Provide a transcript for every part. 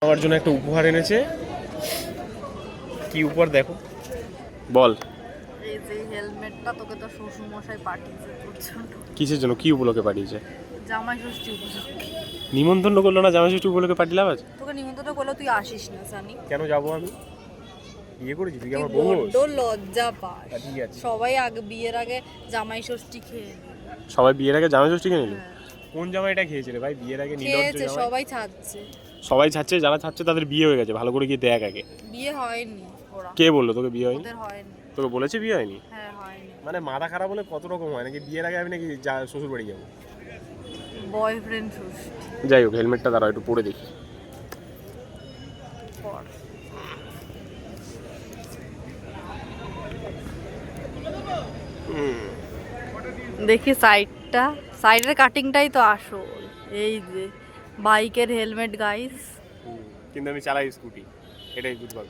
আমার জন্য একটা উপহার এনেছে। কি উপহার দেখো, বল। এই যে হেলমেটটা তোকে তো শ্বশুর মশাই পাঠিয়েছে তোর জন্য। কিসের জন্য, কি উপলক্ষে পাঠিয়েছে? জামাই ষষ্ঠী উপলক্ষে। নিমন্ত্রণ করলো না, জামাই ষষ্ঠী উপলক্ষে পাঠিয়ে লাভ আছে? তোকে নিমন্ত্রণ করলেও তুই আসিস না জানি। কেন যাবো আমি? বিয়ে করেছি, তুই তুই আমার বউ? বড্ড লজ্জা পাস। ঠিক আছে, সবাই আগে বিয়ের আগে জামাই ষষ্ঠী খেয়ে সবাই বিয়ের আগে জামাই ষষ্ঠী খেয়ে নিল। কোন জামাইটা খেয়েছে রে ভাই বিয়ের আগে? নির্লজ্জ খেয়েছে, জামাই। সবাই ছাড়ছে। সবাই ছাড়ছে, যারা ছাড়ছে তাদের বিয়ে হয়ে গেছে, ভালো করে গিয়ে দেখ আগে। বিয়ে হয়নি ওরা। কে বললো তোকে বিয়ে হয়নি? ওদের হয়নি। তোকে বলেছে বিয়ে হয়নি? হ্যাঁ হয়নি। মানে মাথা খারাপ হলে কত রকম হয় নাকি, বিয়ের আগে আমি নাকি শ্বশুর বাড়ি যাবো? বয়ফ্রেন্ড ষষ্ঠী। যাই হোক, হেলমেটটা দাঁড়াও একটু পরে দেখি। পর। দেখি সাইডটা, সাইডের কাটিংটাই তো আসল। এই যে বাইকের হেলমেট গাইস। কিন্তু আমি চালাই স্কুটি, এটাই বুঝবার।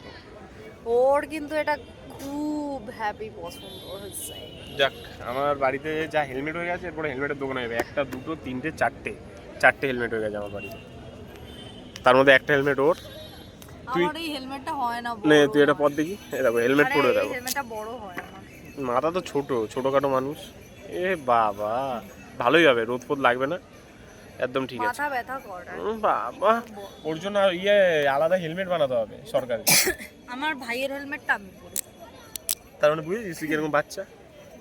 ওর কিন্তু এটা খুব হ্যাপি পছন্দ হচ্ছে। যাক, আমার বাড়িতে যা হেলমেট হয়ে গেছে, এরপরে হেলমেটের দোকান হবে একটা, দুটো, তিনটে, চারটে হেলমেট হয়ে গেছে আমার বাড়িতে। তার মধ্যে একটা হেলমেট ওর। তুই আমার এই হেলমেটটা হয় না নে, বড়। তুই এটা পর দেখি। দেখো হেলমেট আরে পরে এই দেখো, হেলমেটটা বড় হয় আমার। মাথা তো ছোটখাটো মানুষ। এ বাবা, ভালোই হবে, রোদ ফোদ লাগবে না, একদম ঠিক আছে। মাথা ব্যথা করে। বাবা, ওর জন্য আলাদা হেলমেট বানাতে হবে সরকারি। আমার ভাইয়ের হেলমেটটা আমি পরি। তার মানে বুঝেছিস তুই কিরকম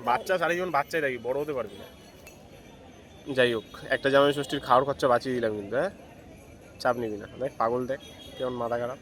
বাচ্চা সারা জীবন বাচ্চাই থাকি, বড় হতে পারবি না। যাই হোক, একটা জামাই ষষ্ঠীর খাওয়ার খরচা বাঁচিয়ে দিলাম কিন্তু। হ্যাঁ, চাপ নিবি না, দেখ পাগল, দেখ কেমন মাথা খারাপ।